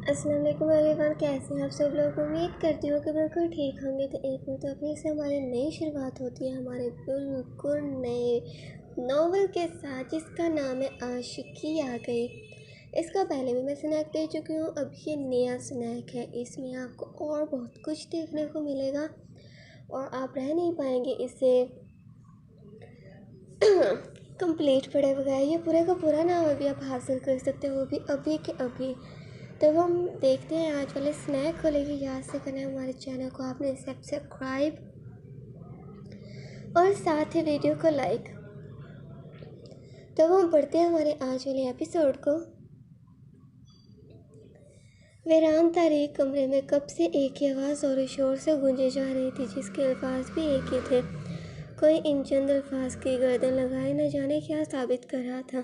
السلام علیکم every one, کیسے ہیں آپ سب لوگ؟ امید کرتی ہوں کہ بالکل ٹھیک ہوں گے۔ تو ایک مرتبہ سے ہماری نئی شروعات ہوتی ہے ہمارے بالکل نئے ناول کے ساتھ، جس کا نام ہے عاشقی آ گئی۔ اس کا پہلے بھی میں سنیک دے چکی ہوں، اب یہ نیا سنیک ہے۔ اس میں آپ کو اور بہت کچھ دیکھنے کو ملے گا اور آپ رہ نہیں پائیں گے اسے کمپلیٹ پڑھے بغیر۔ یہ پورے کا پورا نام ابھی آپ حاصل کر سکتے ہو، وہ بھی ابھی کے ابھی۔ تو ہم دیکھتے ہیں آج والے سنیک کو، لیکن یاد سے کرنا ہے ہمارے چینل کو آپ نے سبسکرائب اور ساتھ ہی ویڈیو کو لائک۔ تو ہم پڑھتے ہیں ہمارے آج والے ایپیسوڈ کو۔ ویران تاریک کمرے میں کب سے ایک ہی آواز زور و شور سے گونجے جا رہی تھی، جس کے الفاظ بھی ایک ہی تھے۔ کوئی ان چند الفاظ کی گردن لگائے نہ جانے کیا ثابت کر رہا تھا۔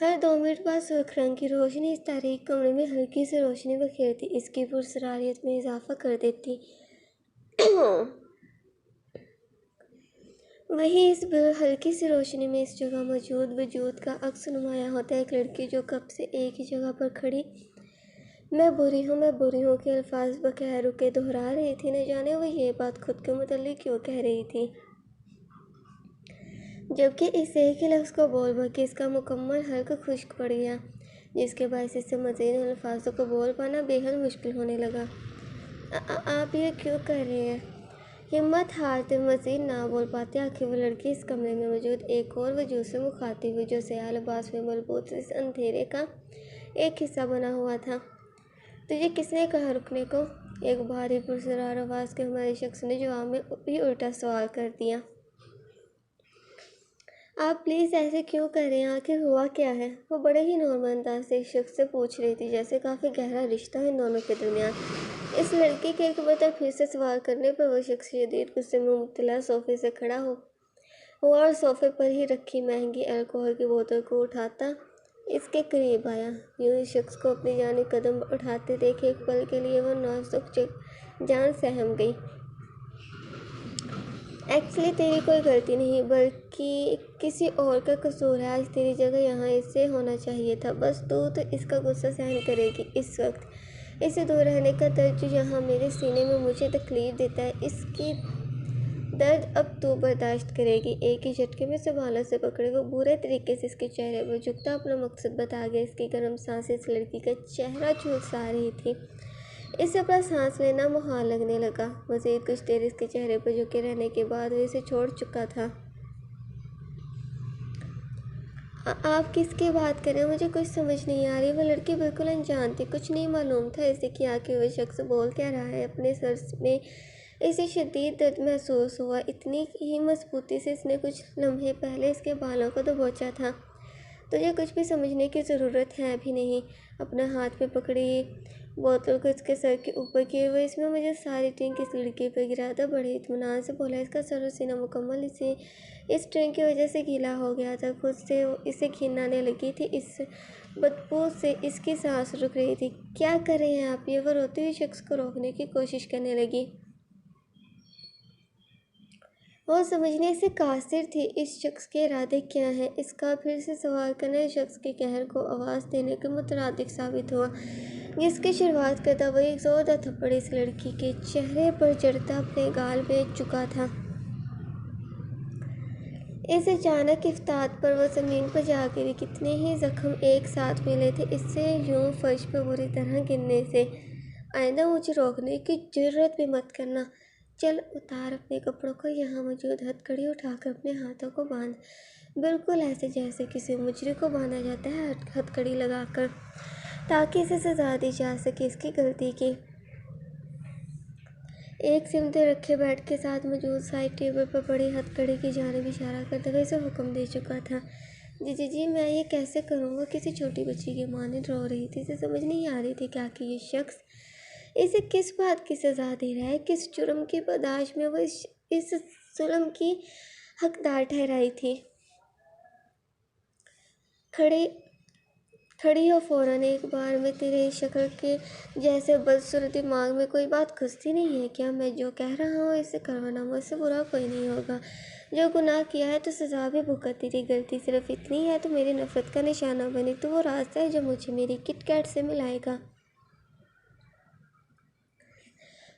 ہر 2 منٹ بعد سرخ رنگ کی روشنی اس تاریک کمرے میں ہلکی سی روشنی بکھیرتی، اس کی پراسراریت میں اضافہ کر دیتی۔ وہیں اس ہلکی سی روشنی میں اس جگہ موجود وجود کا عکس نمایاں ہوتا ہے۔ ایک لڑکی جو کب سے ایک ہی جگہ پر کھڑی میں بری ہوں کے الفاظ بغیر رکے دہرا رہی تھی، نہ جانے وہ یہ بات خود کے متعلق کیوں کہہ رہی تھی، جبکہ اس ایک ہی لفظ کو بول بول کے اس کا مکمل حلق خشک پڑ گیا، جس کے باعث اس سے مزید ان الفاظوں کو بول پانا بے حد مشکل ہونے لگا۔ آپ یہ کیوں کر رہے ہیں؟ ہمت ہارتے مزید نہ بول پاتے، آخر وہ لڑکی اس کمرے میں موجود ایک اور وجود سے مخاطب ہوئی، جو سیاہ لباس میں ملبوس اس اندھیرے کا ایک حصہ بنا ہوا تھا۔ تجھے کس نے کہا رکنے کو؟ ایک بھاری پرسرار آواز کے ہمارے شخص نے جواب میں بھی الٹا سوال کر دیا۔ آپ پلیز ایسے کیوں کر رہے ہیں؟ آخر ہوا کیا ہے؟ وہ بڑے ہی نارمل انداز سے اس شخص سے پوچھ رہی تھی، جیسے کافی گہرا رشتہ ہے ان دونوں کے درمیان۔ اس لڑکی کے ایک مرتبہ پھر سے سوال کرنے پر وہ شخص شدید غصے میں مبتلا صوفے سے کھڑا ہوا اور صوفے پر ہی رکھی مہنگی الکوہل کی بوتل کو اٹھاتا اس کے قریب آیا۔ یوں اس شخص کو اپنی جانب قدم اٹھاتے دیکھ ایک پل کے لیے وہ نازک جان سہم گئی۔ ایکچولی تیری کوئی غلطی نہیں، بلکہ کسی اور کا قصور ہے۔ آج تیری جگہ یہاں اسے ہونا چاہیے تھا، بس تو اس کا غصہ سہن کرے گی۔ اس وقت اسے دور رہنے کا درد جو یہاں میرے سینے میں مجھے تکلیف دیتا ہے، اس کی درد اب تو برداشت کرے گی۔ ایک ہی جھٹکے میں اسے بالوں سے پکڑے وہ برے طریقے سے اس کے چہرے پر جھکتا اپنا مقصد بتا گیا۔ اس کی گرم سانسیں اس لڑکی کا چہرہ جھلسا رہی تھی، اسے اپنا سانس لینا محال لگنے لگا۔ مزید کچھ دیر اس کے چہرے پر جھکے رہنے کے بعد وہ اسے چھوڑ چکا تھا۔ آپ کس کی بات کر رہے ہیں؟ مجھے کچھ سمجھ نہیں آ رہی۔ وہ لڑکی بالکل انجان تھی، کچھ نہیں معلوم تھا اسے کہ آخر وہ شخص بول کیا رہا ہے۔ اپنے سر میں اسے شدید درد محسوس ہوا، اتنی ہی مضبوطی سے اس نے کچھ لمحے پہلے اس کے بالوں کو دبوچا تھا۔ تجھے کچھ بھی سمجھنے کی ضرورت ہے بھی نہیں۔ اپنا ہاتھ میں پکڑی بوتل کو اس کے سر کے اوپر کیے ہوئے اس میں مجھے ساری ڈرنک اس لڑکی پر گرا تھا۔ بڑے اطمینان سے بولا، اس کا سر و سینہ مکمل اس ڈرنک کی وجہ سے گیلا ہو گیا تھا، خود سے اسے گھن آنے لگی تھی، اس بدبو سے اس کی سانس رک رہی تھی۔ کیا کر رہے ہیں آپ یہ؟ وہ روتے ہوئے شخص کو روکنے کی کوشش کرنے لگی۔ وہ سمجھنے سے قاصر تھی اس شخص کے ارادے کیا ہیں۔ اس کا پھر سے سوال کرنا اس شخص کے قہر کو آواز دینے کے مترادف ثابت ہوا، جس کی شروعات کرتا وہ ایک زوردار تھپڑ اس لڑکی کے چہرے پر جڑتا اپنے گال بیچ چکا تھا۔ اس اچانک افتاد پر وہ زمین پر جا گری۔ کتنے ہی زخم ایک ساتھ ملے تھے اس سے یوں فرش پر بری طرح گرنے سے۔ آئندہ مجھے روکنے کی جرات بھی مت کرنا۔ چل اتار اپنے کپڑوں کو، یہاں موجود ہتھ کڑی اٹھا کر اپنے ہاتھوں کو باندھ، بالکل ایسے جیسے کسی مجرم کو باندھا جاتا ہے، ہتھ کڑی لگا کر، تاکہ اسے سزا دی جا سکے اس کی غلطی کی۔ ایک سمت رکھے بیڈ کے ساتھ موجود سائڈ ٹیبل پر پڑی ہتھ کڑی کی جانب اشارہ کرتے ہوئے اسے حکم دے چکا تھا۔ جی میں یہ کیسے کروں گا؟ کسی چھوٹی بچی کی مانند رو رہی تھی۔ اسے سمجھ نہیں آ رہی تھی کہ آخر یہ شخص اسے کس بات کی سزا دے رہا ہے، کس جرم کی پاداش میں وہ اس ظلم کی حقدار ٹھہرائی تھی۔ کھڑی ہو فوراً، ایک بار میں تیرے شکل کے جیسے بدصورت دماغ میں کوئی بات گھستی نہیں ہے کیا؟ میں جو کہہ رہا ہوں اسے کروانا، مجھ سے برا کوئی نہیں ہوگا۔ جو گناہ کیا ہے تو سزا بھی بھگت، تیری غلطی صرف اتنی ہے تو میری نفرت کا نشانہ بنی تو وہ راستہ ہے جو مجھے میری کٹ کیٹ سے ملائے گا۔